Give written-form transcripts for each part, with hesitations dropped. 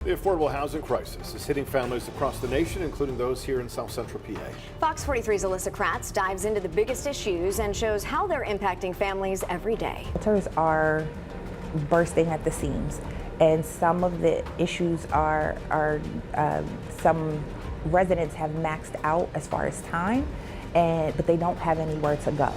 The affordable housing crisis is hitting families across the nation, including those here in South Central PA. Fox 43's Alyssa Kratz dives into the biggest issues and shows how they're impacting families every day. Shelters are bursting at the seams, and some of the issues are some residents have maxed out as far as time, but they don't have anywhere to go.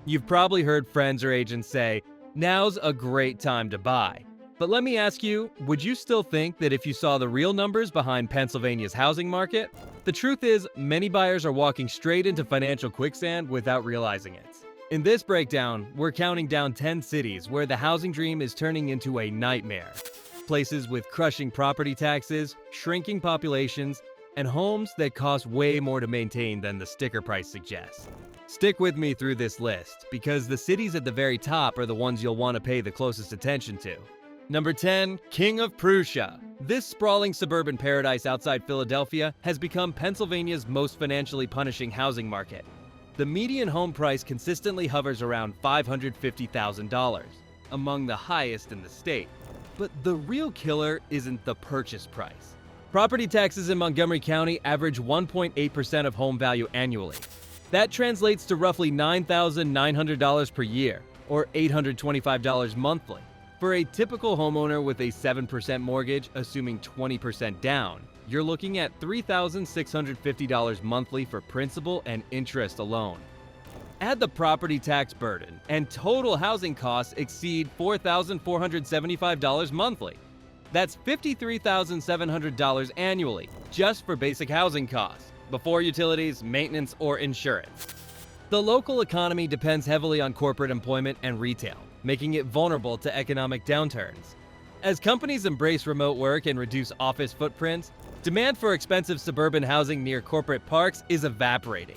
You've probably heard friends or agents say, now's a great time to buy. But let me ask you, would you still think that if you saw the real numbers behind Pennsylvania's housing market? The truth is, many buyers are walking straight into financial quicksand without realizing it. In this breakdown, we're counting down 10 cities where the housing dream is turning into a nightmare. Places with crushing property taxes, shrinking populations, and homes that cost way more to maintain than the sticker price suggests. Stick with me through this list, because the cities at the very top are the ones you'll want to pay the closest attention to. Number 10, King of Prussia. This sprawling suburban paradise outside Philadelphia has become Pennsylvania's most financially punishing housing market. The median home price consistently hovers around $550,000, among the highest in the state. But the real killer isn't the purchase price. Property taxes in Montgomery County average 1.8% of home value annually. That translates to roughly $9,900 per year, or $825 monthly. For a typical homeowner with a 7% mortgage, assuming 20% down, you're looking at $3,650 monthly for principal and interest alone. Add the property tax burden, and total housing costs exceed $4,475 monthly. That's $53,700 annually, just for basic housing costs, before utilities, maintenance, or insurance. The local economy depends heavily on corporate employment and retail, making it vulnerable to economic downturns. As companies embrace remote work and reduce office footprints, demand for expensive suburban housing near corporate parks is evaporating.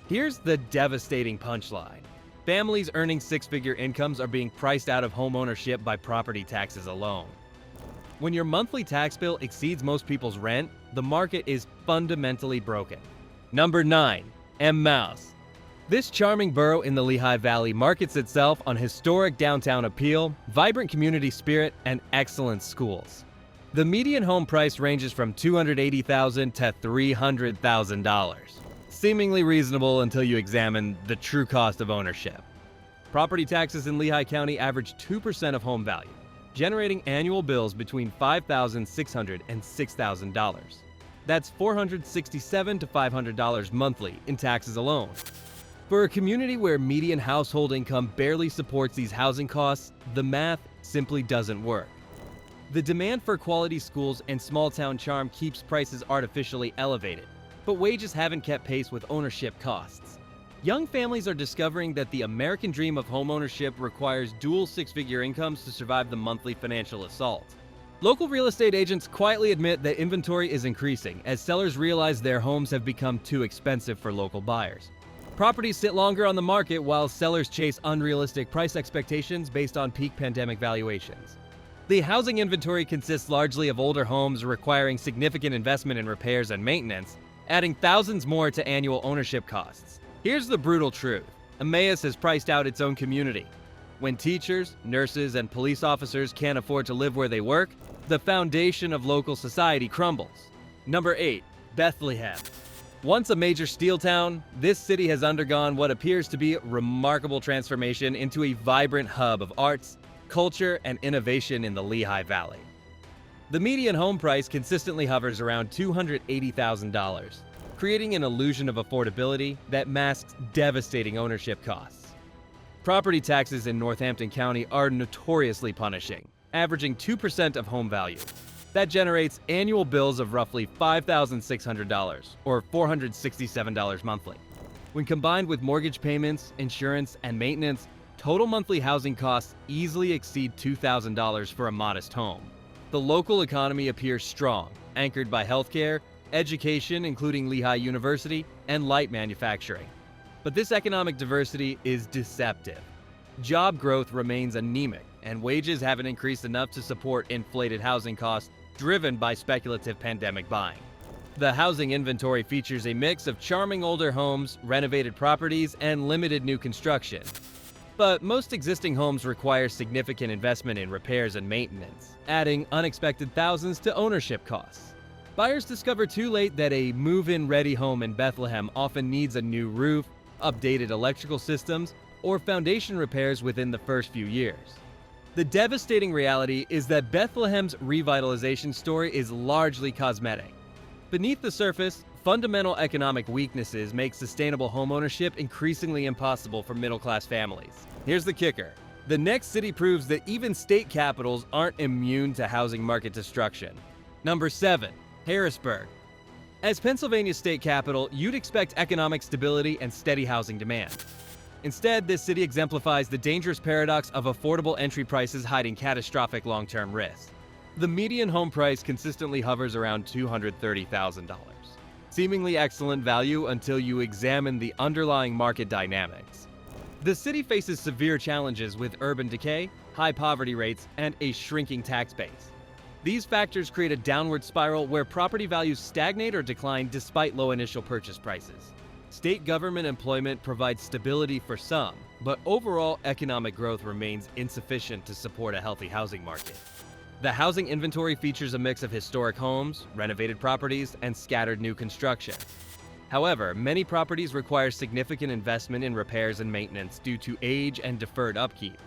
Here's the devastating punchline. Families earning six-figure incomes are being priced out of home ownership by property taxes alone. When your monthly tax bill exceeds most people's rent, the market is fundamentally broken. Number 9, Mouse. This charming borough in the Lehigh Valley markets itself on historic downtown appeal, vibrant community spirit, and excellent schools. The median home price ranges from $280,000 to $300,000. Seemingly reasonable until you examine the true cost of ownership. Property taxes in Lehigh County average 2% of home value, generating annual bills between $5,600 and $6,000. That's $467 to $500 monthly in taxes alone. For a community where median household income barely supports these housing costs, the math simply doesn't work. The demand for quality schools and small-town charm keeps prices artificially elevated, but wages haven't kept pace with ownership costs. Young families are discovering that the American dream of homeownership requires dual six-figure incomes to survive the monthly financial assault. Local real estate agents quietly admit that inventory is increasing as sellers realize their homes have become too expensive for local buyers. Properties sit longer on the market while sellers chase unrealistic price expectations based on peak pandemic valuations. The housing inventory consists largely of older homes requiring significant investment in repairs and maintenance, adding thousands more to annual ownership costs. Here's the brutal truth. Emmaus has priced out its own community. When teachers, nurses, and police officers can't afford to live where they work, the foundation of local society crumbles. Number 8, Bethlehem. Once a major steel town, this city has undergone what appears to be remarkable transformation into a vibrant hub of arts, culture, and innovation in the Lehigh Valley. The median home price consistently hovers around $280,000, creating an illusion of affordability that masks devastating ownership costs. Property taxes in Northampton County are notoriously punishing, averaging 2% of home value. That generates annual bills of roughly $5,600, or $467 monthly. When combined with mortgage payments, insurance, and maintenance, total monthly housing costs easily exceed $2,000 for a modest home. The local economy appears strong, anchored by healthcare, education, including Lehigh University, and light manufacturing. But this economic diversity is deceptive. Job growth remains anemic, and wages haven't increased enough to support inflated housing costs driven by speculative pandemic buying. The housing inventory features a mix of charming older homes, renovated properties, and limited new construction. But most existing homes require significant investment in repairs and maintenance, adding unexpected thousands to ownership costs. Buyers discover too late that a move-in ready home in Bethlehem often needs a new roof, updated electrical systems, or foundation repairs within the first few years. The devastating reality is that Bethlehem's revitalization story is largely cosmetic. Beneath the surface, fundamental economic weaknesses make sustainable homeownership increasingly impossible for middle-class families. Here's the kicker. The next city proves that even state capitals aren't immune to housing market destruction. Number 7. Harrisburg. As Pennsylvania's state capital, you'd expect economic stability and steady housing demand. Instead, this city exemplifies the dangerous paradox of affordable entry prices hiding catastrophic long-term risks. The median home price consistently hovers around $230,000. Seemingly excellent value until you examine the underlying market dynamics. The city faces severe challenges with urban decay, high poverty rates, and a shrinking tax base. These factors create a downward spiral where property values stagnate or decline despite low initial purchase prices. State government employment provides stability for some, but overall economic growth remains insufficient to support a healthy housing market. The housing inventory features a mix of historic homes, renovated properties, and scattered new construction. However, many properties require significant investment in repairs and maintenance due to age and deferred upkeep.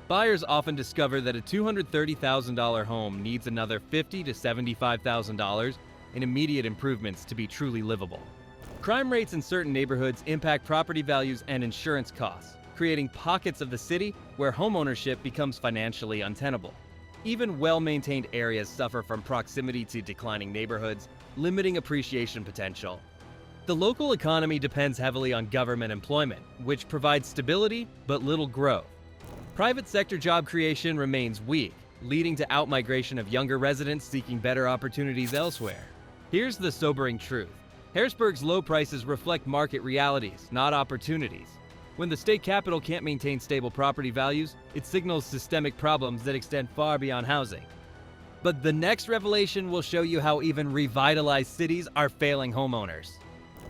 Buyers often discover that a $230,000 home needs another $50,000 to $75,000 in immediate improvements to be truly livable. Crime rates in certain neighborhoods impact property values and insurance costs, creating pockets of the city where homeownership becomes financially untenable. Even well-maintained areas suffer from proximity to declining neighborhoods, limiting appreciation potential. The local economy depends heavily on government employment, which provides stability but little growth. Private sector job creation remains weak, leading to outmigration of younger residents seeking better opportunities elsewhere. Here's the sobering truth. Harrisburg's low prices reflect market realities, not opportunities. When the state capital can't maintain stable property values, it signals systemic problems that extend far beyond housing. But the next revelation will show you how even revitalized cities are failing homeowners.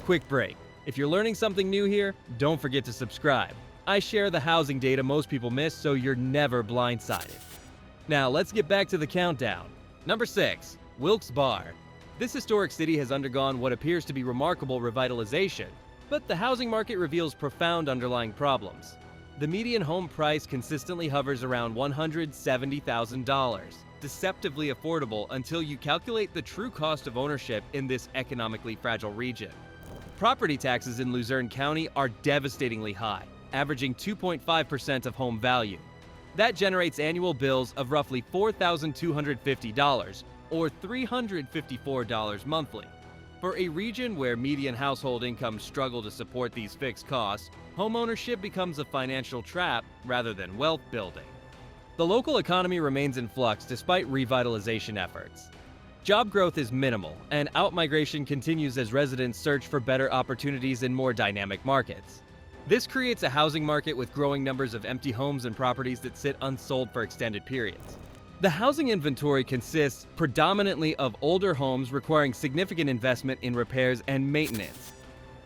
Quick break. If you're learning something new here, don't forget to subscribe. I share the housing data most people miss, so you're never blindsided. Now let's get back to the countdown. Number 6. Wilkes-Barre. This historic city has undergone what appears to be remarkable revitalization, but the housing market reveals profound underlying problems. The median home price consistently hovers around $170,000, deceptively affordable until you calculate the true cost of ownership in this economically fragile region. Property taxes in Luzerne County are devastatingly high, averaging 2.5% of home value. That generates annual bills of roughly $4,250, or $354 monthly. For a region where median household incomes struggle to support these fixed costs, homeownership becomes a financial trap rather than wealth building. The local economy remains in flux despite revitalization efforts. Job growth is minimal, and outmigration continues as residents search for better opportunities in more dynamic markets. This creates a housing market with growing numbers of empty homes and properties that sit unsold for extended periods. The housing inventory consists predominantly of older homes requiring significant investment in repairs and maintenance.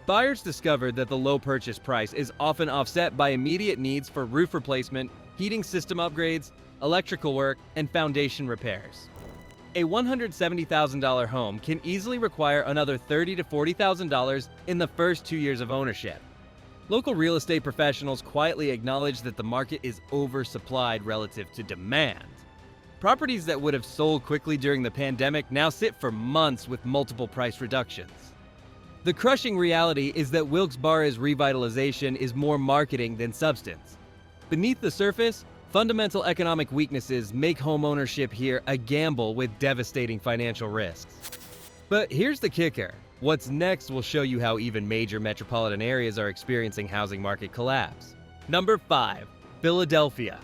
Buyers discover that the low purchase price is often offset by immediate needs for roof replacement, heating system upgrades, electrical work, and foundation repairs. A $170,000 home can easily require another $30,000 to $40,000 in the first 2 years of ownership. Local real estate professionals quietly acknowledge that the market is oversupplied relative to demand. Properties that would have sold quickly during the pandemic now sit for months with multiple price reductions. The crushing reality is that Wilkes-Barre's revitalization is more marketing than substance. Beneath the surface, fundamental economic weaknesses make homeownership here a gamble with devastating financial risks. But here's the kicker. What's next will show you how even major metropolitan areas are experiencing housing market collapse. Number 5. Philadelphia.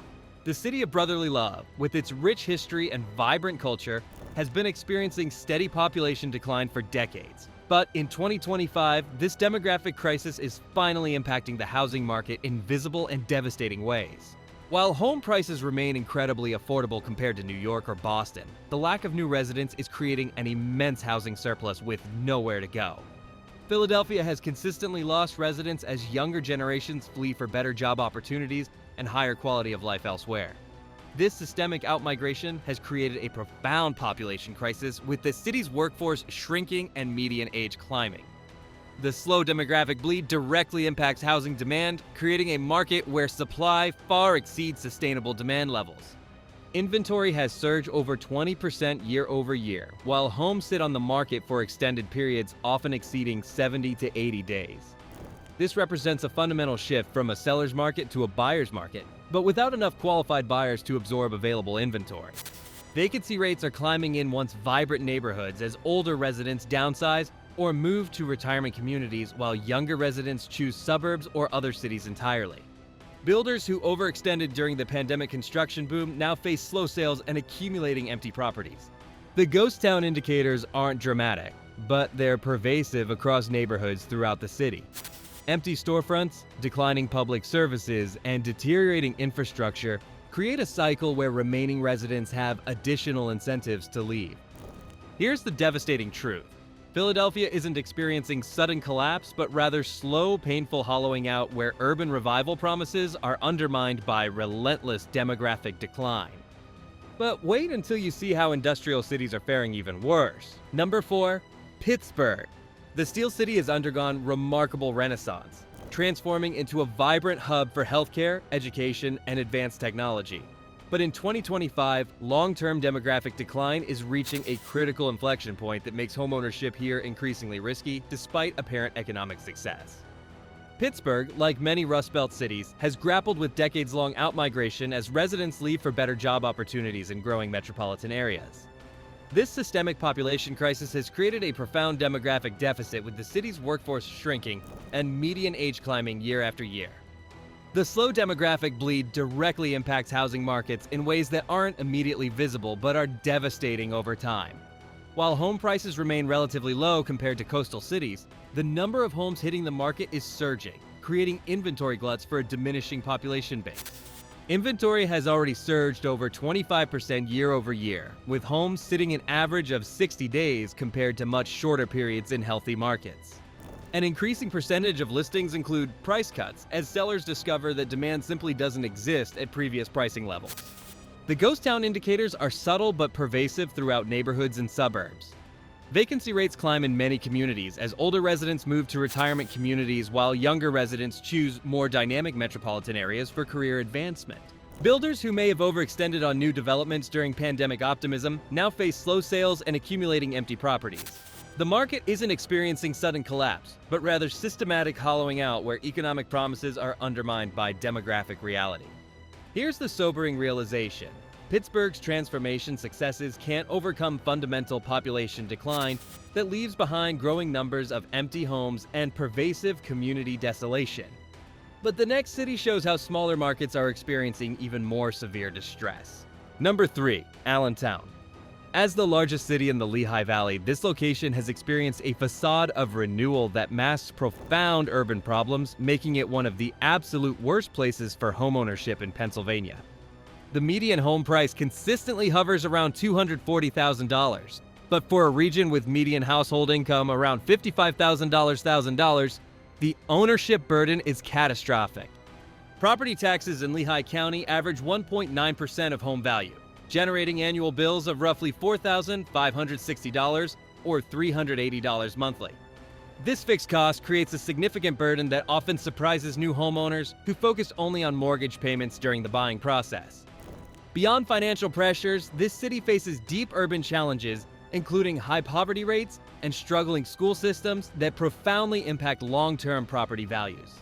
The city of brotherly love, with its rich history and vibrant culture, has been experiencing steady population decline for decades. But in 2025, this demographic crisis is finally impacting the housing market in visible and devastating ways. While home prices remain incredibly affordable compared to New York or Boston, the lack of new residents is creating an immense housing surplus with nowhere to go. Philadelphia has consistently lost residents as younger generations flee for better job opportunities and higher quality of life elsewhere. This systemic outmigration has created a profound population crisis, with the city's workforce shrinking and median age climbing. The slow demographic bleed directly impacts housing demand, creating a market where supply far exceeds sustainable demand levels. Inventory has surged over 20% year over year, while homes sit on the market for extended periods, often exceeding 70 to 80 days. This represents a fundamental shift from a seller's market to a buyer's market, but without enough qualified buyers to absorb available inventory. Vacancy rates are climbing in once vibrant neighborhoods as older residents downsize or move to retirement communities, while younger residents choose suburbs or other cities entirely. Builders who overextended during the pandemic construction boom now face slow sales and accumulating empty properties. The ghost town indicators aren't dramatic, but they're pervasive across neighborhoods throughout the city. Empty storefronts, declining public services, and deteriorating infrastructure create a cycle where remaining residents have additional incentives to leave. Here's the devastating truth. Philadelphia isn't experiencing sudden collapse, but rather slow, painful hollowing out where urban revival promises are undermined by relentless demographic decline. But wait until you see how industrial cities are faring even worse. Number 4, Pittsburgh. The Steel City has undergone remarkable renaissance, transforming into a vibrant hub for healthcare, education, and advanced technology. But in 2025, long-term demographic decline is reaching a critical inflection point that makes homeownership here increasingly risky, despite apparent economic success. Pittsburgh, like many Rust Belt cities, has grappled with decades-long outmigration as residents leave for better job opportunities in growing metropolitan areas. This systemic population crisis has created a profound demographic deficit, with the city's workforce shrinking and median age climbing year after year. The slow demographic bleed directly impacts housing markets in ways that aren't immediately visible but are devastating over time. While home prices remain relatively low compared to coastal cities, the number of homes hitting the market is surging, creating inventory gluts for a diminishing population base. Inventory has already surged over 25% year over year, with homes sitting an average of 60 days compared to much shorter periods in healthy markets. An increasing percentage of listings include price cuts, as sellers discover that demand simply doesn't exist at previous pricing levels. The ghost town indicators are subtle but pervasive throughout neighborhoods and suburbs. Vacancy rates climb in many communities as older residents move to retirement communities, while younger residents choose more dynamic metropolitan areas for career advancement. Builders who may have overextended on new developments during pandemic optimism now face slow sales and accumulating empty properties. The market isn't experiencing sudden collapse, but rather systematic hollowing out where economic promises are undermined by demographic reality. Here's the sobering realization. Pittsburgh's transformation successes can't overcome fundamental population decline that leaves behind growing numbers of empty homes and pervasive community desolation. But the next city shows how smaller markets are experiencing even more severe distress. Number 3, Allentown. As the largest city in the Lehigh Valley, this location has experienced a facade of renewal that masks profound urban problems, making it one of the absolute worst places for homeownership in Pennsylvania. The median home price consistently hovers around $240,000, but for a region with median household income around $55,000, the ownership burden is catastrophic. Property taxes in Lehigh County average 1.9% of home value, generating annual bills of roughly $4,560 or $380 monthly. This fixed cost creates a significant burden that often surprises new homeowners who focus only on mortgage payments during the buying process. Beyond financial pressures, this city faces deep urban challenges, including high poverty rates and struggling school systems that profoundly impact long-term property values.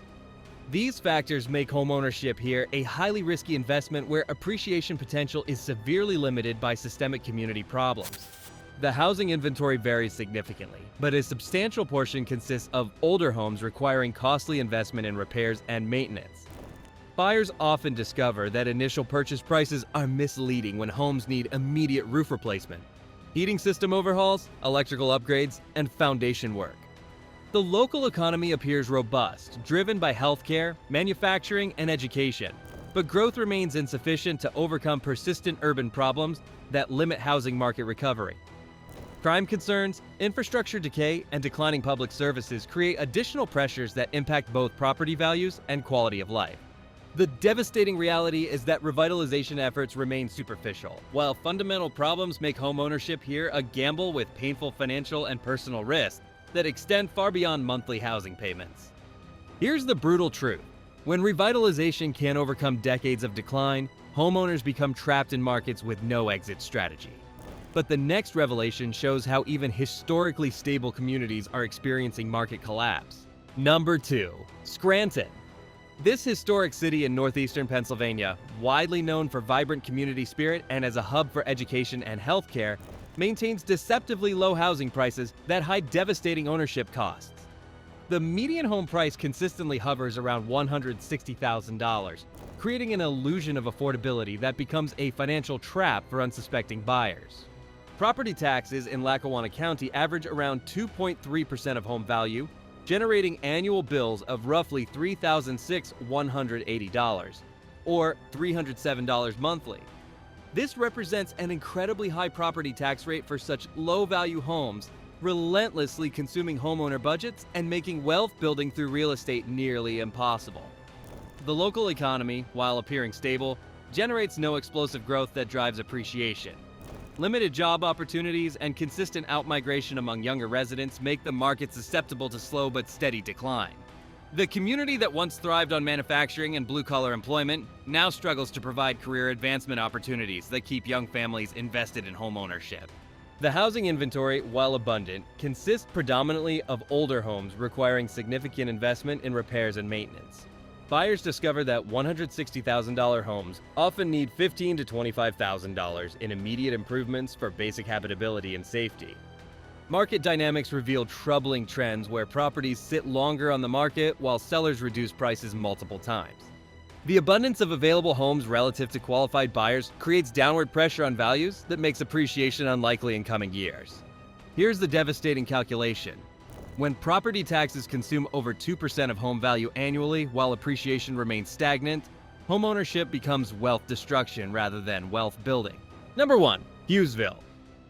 These factors make homeownership here a highly risky investment where appreciation potential is severely limited by systemic community problems. The housing inventory varies significantly, but a substantial portion consists of older homes requiring costly investment in repairs and maintenance. Buyers often discover that initial purchase prices are misleading when homes need immediate roof replacement, heating system overhauls, electrical upgrades, and foundation work. The local economy appears robust, driven by healthcare, manufacturing, and education, but growth remains insufficient to overcome persistent urban problems that limit housing market recovery. Crime concerns, infrastructure decay, and declining public services create additional pressures that impact both property values and quality of life. The devastating reality is that revitalization efforts remain superficial, while fundamental problems make homeownership here a gamble with painful financial and personal risks that extend far beyond monthly housing payments. Here's the brutal truth. When revitalization can't overcome decades of decline, homeowners become trapped in markets with no exit strategy. But the next revelation shows how even historically stable communities are experiencing market collapse. Number 2. Scranton. This historic city in northeastern Pennsylvania, widely known for vibrant community spirit and as a hub for education and healthcare, maintains deceptively low housing prices that hide devastating ownership costs. The median home price consistently hovers around $160,000, creating an illusion of affordability that becomes a financial trap for unsuspecting buyers. Property taxes in Lackawanna County average around 2.3% of home value, generating annual bills of roughly $3,180, or $307 monthly. This represents an incredibly high property tax rate for such low-value homes, relentlessly consuming homeowner budgets and making wealth building through real estate nearly impossible. The local economy, while appearing stable, generates no explosive growth that drives appreciation. Limited job opportunities and consistent outmigration among younger residents make the market susceptible to slow but steady decline. The community that once thrived on manufacturing and blue-collar employment now struggles to provide career advancement opportunities that keep young families invested in homeownership. The housing inventory, while abundant, consists predominantly of older homes requiring significant investment in repairs and maintenance. Buyers discover that $160,000 homes often need $15,000 to $25,000 in immediate improvements for basic habitability and safety. Market dynamics reveal troubling trends where properties sit longer on the market while sellers reduce prices multiple times. The abundance of available homes relative to qualified buyers creates downward pressure on values that makes appreciation unlikely in coming years. Here's the devastating calculation. When property taxes consume over 2% of home value annually while appreciation remains stagnant, homeownership becomes wealth destruction rather than wealth building. Number 1. Hughesville.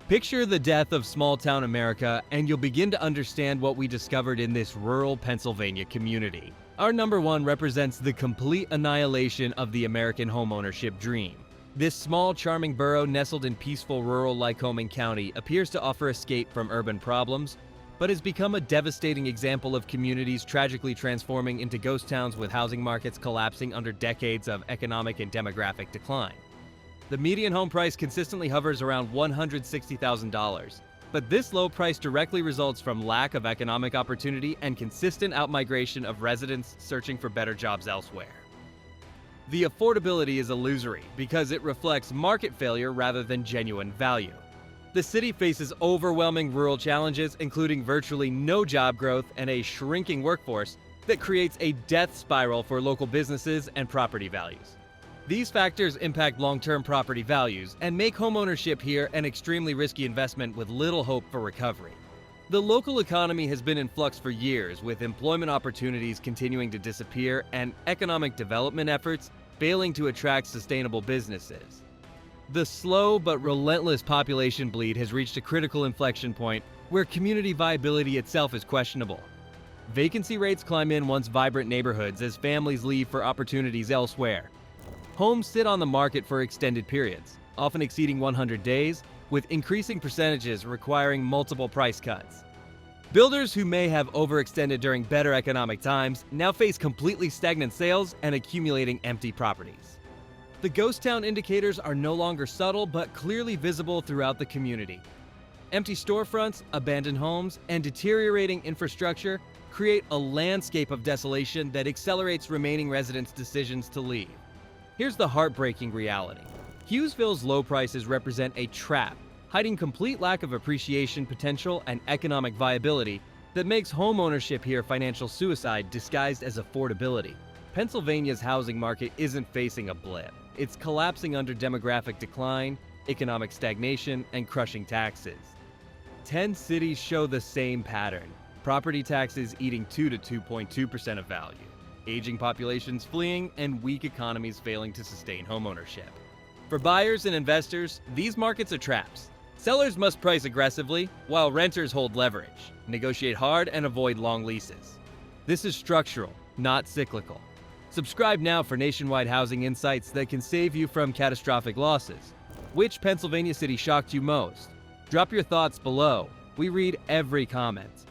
Picture the death of small-town America and you'll begin to understand what we discovered in this rural Pennsylvania community. Our number 1 represents the complete annihilation of the American homeownership dream. This small, charming borough nestled in peaceful rural Lycoming County appears to offer escape from urban problems, but has become a devastating example of communities tragically transforming into ghost towns with housing markets collapsing under decades of economic and demographic decline. The median home price consistently hovers around $160,000, but this low price directly results from lack of economic opportunity and consistent outmigration of residents searching for better jobs elsewhere. The affordability is illusory because it reflects market failure rather than genuine value. The city faces overwhelming rural challenges, including virtually no job growth and a shrinking workforce that creates a death spiral for local businesses and property values. These factors impact long-term property values and make homeownership here an extremely risky investment with little hope for recovery. The local economy has been in flux for years, with employment opportunities continuing to disappear and economic development efforts failing to attract sustainable businesses. The slow but relentless population bleed has reached a critical inflection point where community viability itself is questionable. Vacancy rates climb in once vibrant neighborhoods as families leave for opportunities elsewhere. Homes sit on the market for extended periods, often exceeding 100 days, with increasing percentages requiring multiple price cuts. Builders who may have overextended during better economic times now face completely stagnant sales and accumulating empty properties. The ghost town indicators are no longer subtle but clearly visible throughout the community. Empty storefronts, abandoned homes, and deteriorating infrastructure create a landscape of desolation that accelerates remaining residents' decisions to leave. Here's the heartbreaking reality. Hughesville's low prices represent a trap, hiding complete lack of appreciation potential and economic viability that makes homeownership here financial suicide disguised as affordability. Pennsylvania's housing market isn't facing a blip. It's collapsing under demographic decline, economic stagnation, and crushing taxes. 10 cities show the same pattern. Property taxes eating 2 to 2.2% of value, aging populations fleeing, and weak economies failing to sustain homeownership. For buyers and investors, these markets are traps. Sellers must price aggressively, while renters hold leverage, negotiate hard, and avoid long leases. This is structural, not cyclical. Subscribe now for nationwide housing insights that can save you from catastrophic losses. Which Pennsylvania city shocked you most? Drop your thoughts below. We read every comment.